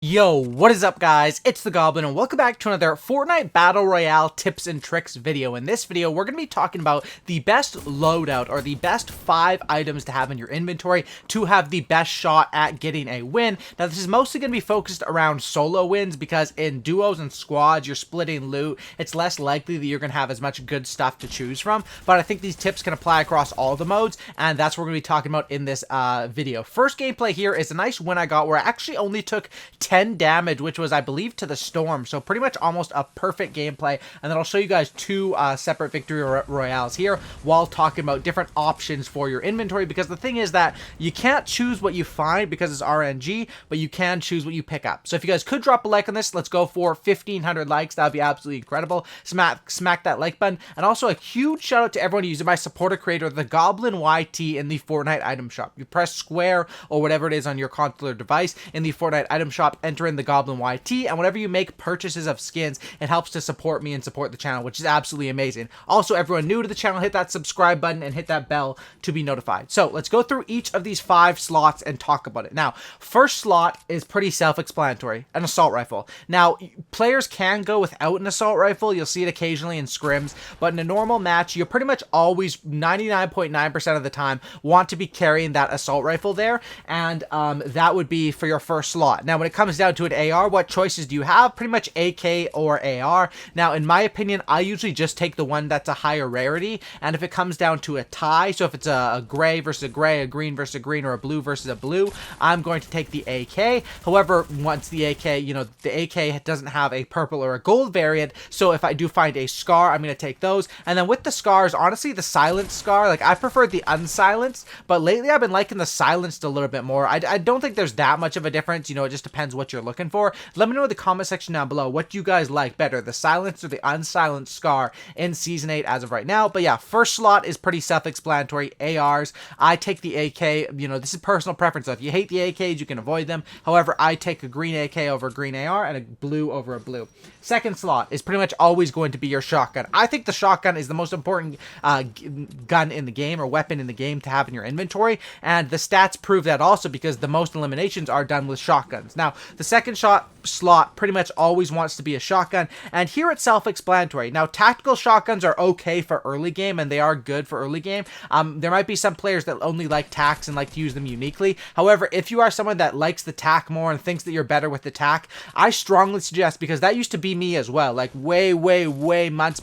Yo, what is up guys? It's the Goblin and welcome back to another Fortnite Battle Royale tips and tricks video. In this video, we're going to be talking about the best loadout or the best 5 items to have in your inventory to have the best shot at getting a win. Now this is mostly going to be focused around solo wins because in duos and squads, you're splitting loot. It's less likely that you're going to have as much good stuff to choose from, but I think these tips can apply across all the modes and that's what we're going to be talking about in this video. First gameplay here is a nice win I got where I actually only took 10 damage, which was, I believe, to the storm. So pretty much almost a perfect gameplay. And then I'll show you guys 2 separate victory royales here while talking about different options for your inventory. Because the thing is that you can't choose what you find because it's RNG, but you can choose what you pick up. So if you guys could drop a like on this, let's go for 1,500 likes. That would be absolutely incredible. Smack that like button. And also a huge shout out to everyone using my supporter creator, the Goblin YT in the Fortnite item shop. You press square or whatever it is on your console or device in the Fortnite item shop, enter in the Goblin YT, and whenever you make purchases of skins, it helps to support me and support the channel, which is absolutely amazing. Also, everyone new to the channel, hit that subscribe button and hit that bell to be notified. So let's go through each of these 5 slots and talk about it. Now, first slot is pretty self-explanatory, an assault rifle. Now, players can go without an assault rifle. You'll see it occasionally in scrims, but in a normal match, you're pretty much always 99.9% of the time want to be carrying that assault rifle there, and that would be for your first slot. Now, when it comes down to an AR, what choices do you have? Pretty much AK or AR. Now, in my opinion, I usually just take the one that's a higher rarity, and if it comes down to a tie, so if it's a gray versus a gray, a green versus a green, or a blue versus a blue, I'm going to take the AK. However, once the AK, the AK doesn't have a purple or a gold variant, so if I do find a scar, I'm going to take those. And then with the scars, honestly, the silenced scar, like I prefer the unsilenced, but lately I've been liking the silenced a little bit more. I don't think there's that much of a difference, it just depends what you're looking for. Let me know in the comment section down below what you guys like better, the silenced or the unsilenced scar in Season 8 as of right now. But yeah, first slot is pretty self-explanatory, ARs. I take the AK, this is personal preference. So if you hate the AKs, you can avoid them. However, I take a green AK over a green AR and a blue over a blue. Second slot is pretty much always going to be your shotgun. I think the shotgun is the most important gun in the game or weapon in the game to have in your inventory, and the stats prove that also because the most eliminations are done with shotguns. Now, the second slot pretty much always wants to be a shotgun, and here it's self-explanatory. Now, tactical shotguns are okay for early game, and they are good for early game. There might be some players that only like tacs and like to use them uniquely. However, if you are someone that likes the tac more and thinks that you're better with the tac, I strongly suggest, because that used to be me as well, like way months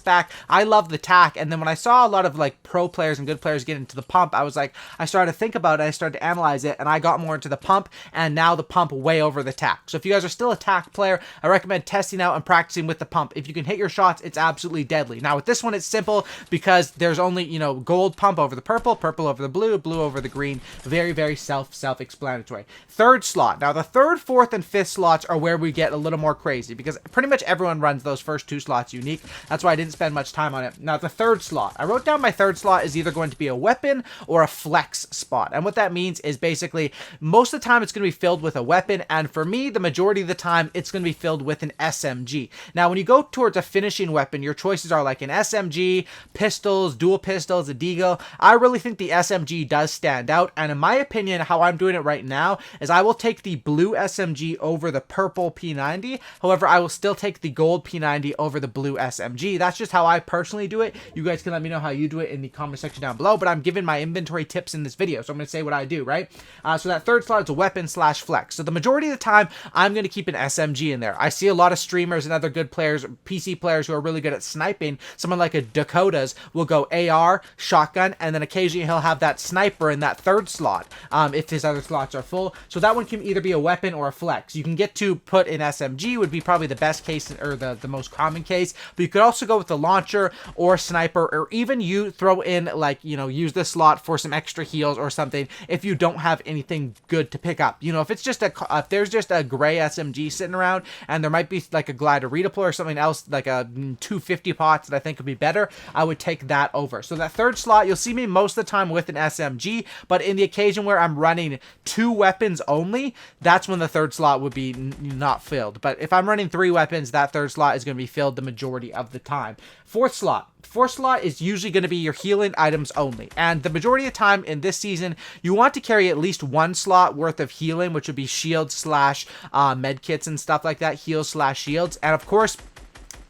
back. I love the tac, and then when I saw a lot of like pro players and good players get into the pump, I started to think about it, I started to analyze it, and I got more into the pump, and now the pump way over the tac. So if you guys are still a tac player, I recommend testing out and practicing with the pump. If you can hit your shots, it's absolutely deadly. Now with this one, it's simple because there's only, gold pump over the purple, purple over the blue, blue over the green. Very self-explanatory. Third slot. Now the third, fourth, and fifth slots are where we get a little more crazy because pretty much everyone runs those first 2 slots unique. That's why I didn't spend much time on it. Now the third slot, I wrote down my third slot is either going to be a weapon or a flex spot. And what that means is basically most of the time it's going to be filled with a weapon, and for me, the majority of the time it's going to be filled with an SMG. Now when you go towards a finishing weapon, your choices are like an SMG, pistols, dual pistols, a deagle. I really think the SMG does stand out, and in my opinion, how I'm doing it right now is I will take the blue SMG over the purple P90. However, I will still take the gold P90 over the blue SMG. That's just how I personally do it. You guys can let me know how you do it in the comment section down below, but I'm giving my inventory tips in this video, so I'm going to say what I do, right? So that third slot is a weapon slash flex. So the majority of the time, I'm going to keep an SMG in there. I see a lot of streamers and other good players, PC players who are really good at sniping. Someone like a Dakotas will go AR, shotgun, and then occasionally he'll have that sniper in that third slot if his other slots are full. So that one can either be a weapon or a flex. You can get to put in SMG would be probably the best case or the most common case, but you could also go with the launcher or sniper, or even you throw in like, use this slot for some extra heals or something if you don't have anything good to pick up. If it's just if there's just a gray SMG sitting around and there might be like a glider redeploy or something else like a 250 pots that I think would be better, I would take that over. So that third slot, you'll see me most of the time with an SMG, but in the occasion where I'm running 2 weapons only, that's when the third slot would be not filled. But if I'm running 3 weapons, that third slot is going to be filled the majority of the time. Fourth slot, fourth slot is usually going to be your healing items only. And the majority of the time in this season, you want to carry at least one slot worth of healing, which would be shields slash med kits and stuff like that, heals slash shields. And of course,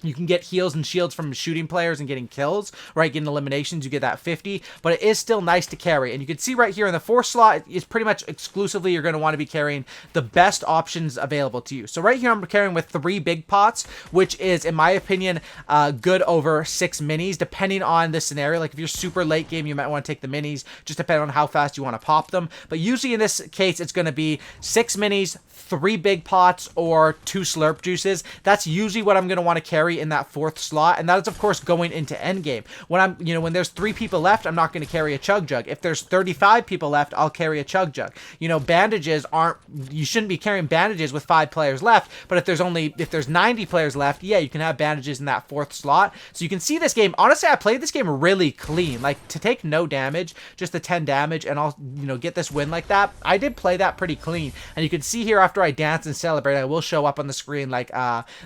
you can get heals and shields from shooting players and getting kills, right? Getting eliminations, you get that 50, but it is still nice to carry. And you can see right here in the fourth slot, it's pretty much exclusively you're going to want to be carrying the best options available to you. So right here, I'm carrying with 3 big pots, which is, in my opinion, good over 6 minis, depending on the scenario. Like if you're super late game, you might want to take the minis, just depending on how fast you want to pop them. But usually in this case, it's going to be 6 minis, 3 big pots, or 2 slurp juices. That's usually what I'm going to want to carry in that fourth slot, and that is of course going into endgame. When there's 3 people left, I'm not going to carry a chug jug. If there's 35 people left, I'll carry a chug jug. Bandages you shouldn't be carrying bandages with 5 players left, but if there's 90 players left, yeah, you can have bandages in that fourth slot. So you can see this game, honestly, I played this game really clean, like to take no damage, just the 10 damage, and I'll get this win like that. I did play that pretty clean, and you can see here after I dance and celebrate, I will show up on the screen like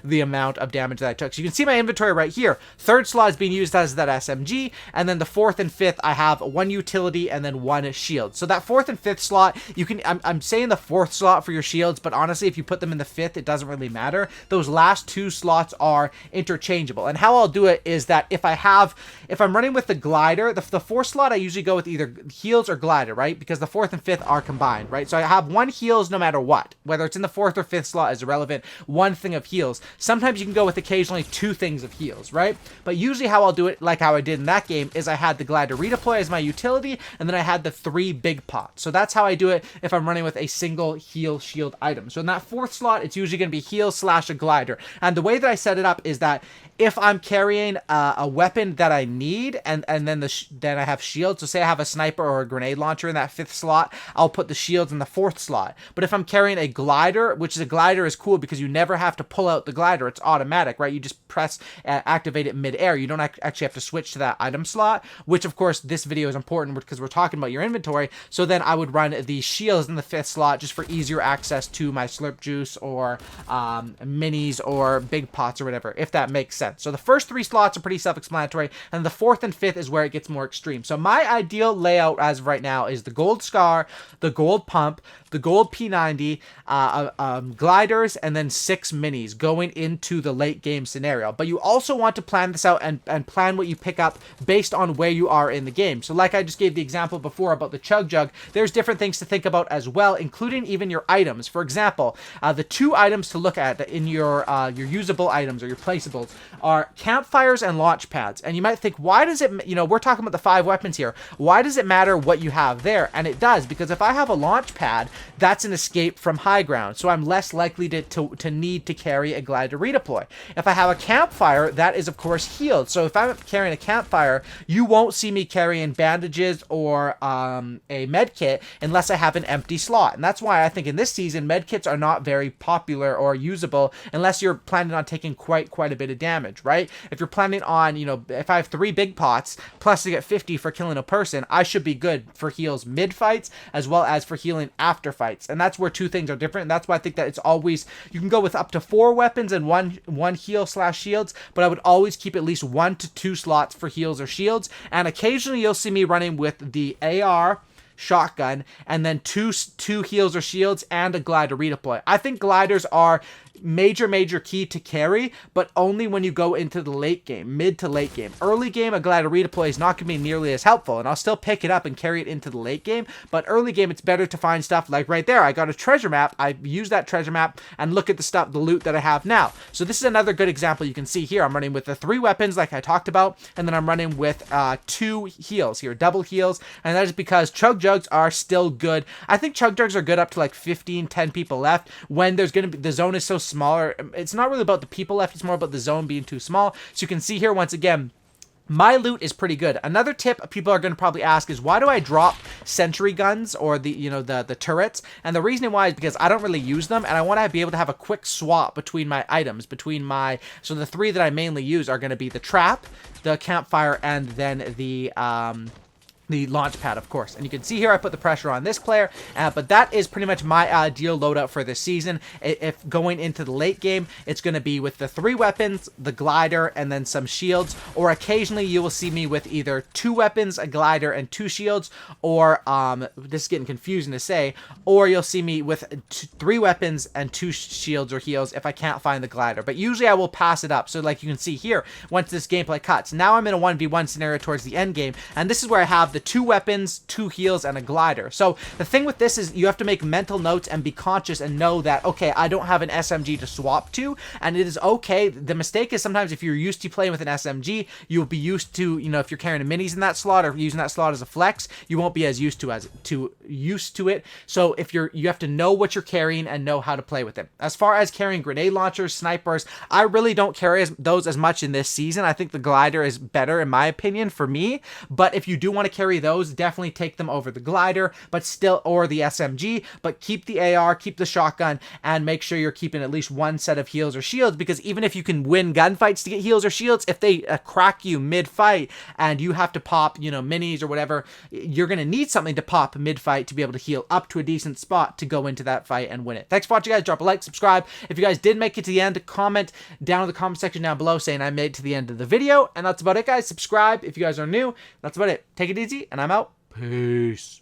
the amount of damage that I took. So you can see my inventory right here. Third slot is being used as that SMG, and then the fourth and fifth I have 1 utility and then 1 shield. So that fourth and fifth slot, I'm saying the fourth slot for your shields, but honestly if you put them in the fifth, it doesn't really matter. Those last 2 slots are interchangeable. And how I'll do it is that if I'm running with the glider, the fourth slot I usually go with either heals or glider, right? Because the fourth and fifth are combined, right? So I have 1 heals no matter what, whether it's in the fourth or fifth slot is irrelevant. 1 thing of heals. Sometimes you can go with occasionally 2 things of heals, right? But usually how I'll do it, like how I did in that game, is I had the glider redeploy as my utility, and then I had the 3 big pots. So that's how I do it if I'm running with a single heal shield item. So in that fourth slot, it's usually going to be heal slash a glider. And the way that I set it up is that if I'm carrying a weapon that I need, and then then I have shields, so say I have a sniper or a grenade launcher in that 5th slot, I'll put the shields in the 4th slot. But if I'm carrying a glider, which is a glider is cool because you never have to pull out the glider, it's automatic, right? You just press activate it mid-air. You don't actually have to switch to that item slot, which of course this video is important because we're talking about your inventory. So then I would run the shields in the 5th slot just for easier access to my slurp juice or minis or big pots or whatever, if that makes sense. So the first 3 slots are pretty self-explanatory, and the 4th and 5th is where it gets more extreme. So my ideal layout as of right now is the gold scar, the gold pump, the gold P90, gliders, and then 6 minis going into the late game scenario. But you also want to plan this out and plan what you pick up based on where you are in the game. So like I just gave the example before about the chug jug, there's different things to think about as well, including even your items. For example, the 2 items to look at in your usable items or your placeables are campfires and launch pads. And you might think, why does it, we're talking about the 5 weapons here. Why does it matter what you have there? And it does, because if I have a launch pad, that's an escape from high ground. So I'm less likely to need to carry a glider redeploy. If I have a campfire, that is of course healed. So if I'm carrying a campfire, you won't see me carrying bandages or a med kit unless I have an empty slot. And that's why I think in this season, med kits are not very popular or usable unless you're planning on taking quite a bit of damage, right? If you're planning on, if I have 3 big pots plus to get 50 for killing a person, I should be good for heals mid fights as well as for healing after fights. And that's where 2 things are different. And that's why I think that it's always, you can go with up to 4 weapons and one heal slash shields, but I would always keep at least 1 to 2 slots for heals or shields. And occasionally you'll see me running with the AR, shotgun, and then two heals or shields and a glider redeploy. I think gliders are major key to carry, but only when you go into the late game, mid to late game. Early game, a glider redeploy is not going to be nearly as helpful, and I'll still pick it up and carry it into the late game, but early game, it's better to find stuff like right there. I got a treasure map. I use that treasure map and look at the loot that I have now. So this is another good example. You can see here, I'm running with the 3 weapons like I talked about, and then I'm running with 2 heals here, double heals, and that is because chug jugs are still good. I think chug jugs are good up to like 10 people left when there's going to be, the zone is so smaller. It's not really about the people left, it's more about the zone being too small. So you can see here once again, my loot is pretty good. Another tip people are going to probably ask is, why do I drop sentry guns or the turrets? And the reason why is because I don't really use them, and I want to be able to have a quick swap between my items, so the 3 that I mainly use are going to be the trap, the campfire, and then the the launch pad, of course. And you can see here I put the pressure on this player, but that is pretty much my ideal loadout for this season. If going into the late game, it's going to be with the 3 weapons, the glider, and then some shields, or occasionally you will see me with either 2 weapons, a glider, and 2 shields, or this is getting confusing to say, or you'll see me with 3 weapons and 2 shields or heals if I can't find the glider. But usually I will pass it up. So like you can see here, once this gameplay cuts, now I'm in a 1v1 scenario towards the end game, and this is where I have the 2 weapons, 2 heals, and a glider. So the thing with this is you have to make mental notes and be conscious and know that, okay, I don't have an SMG to swap to, and it is okay. The mistake is sometimes if you're used to playing with an SMG, you'll be used to, you know, if you're carrying a minis in that slot or using that slot as a flex, you won't be as used to it. So if you have to know what you're carrying and know how to play with it. As far as carrying grenade launchers, snipers, I really don't carry those as much in this season. I think the glider is better in my opinion for me, but if you do want to carry those, definitely take them over the glider, but still, or the SMG, but keep the AR, keep the shotgun, and make sure you're keeping at least 1 set of heals or shields, because even if you can win gunfights to get heals or shields, if they crack you mid-fight and you have to pop, you know, minis or whatever, you're going to need something to pop mid-fight to be able to heal up to a decent spot to go into that fight and win it. Thanks for watching, guys. Drop a like, subscribe. If you guys did make it to the end, comment down in the comment section down below saying I made it to the end of the video. And that's about it, guys. Subscribe if you guys are new. That's about it. Take it easy, and I'm out. Peace.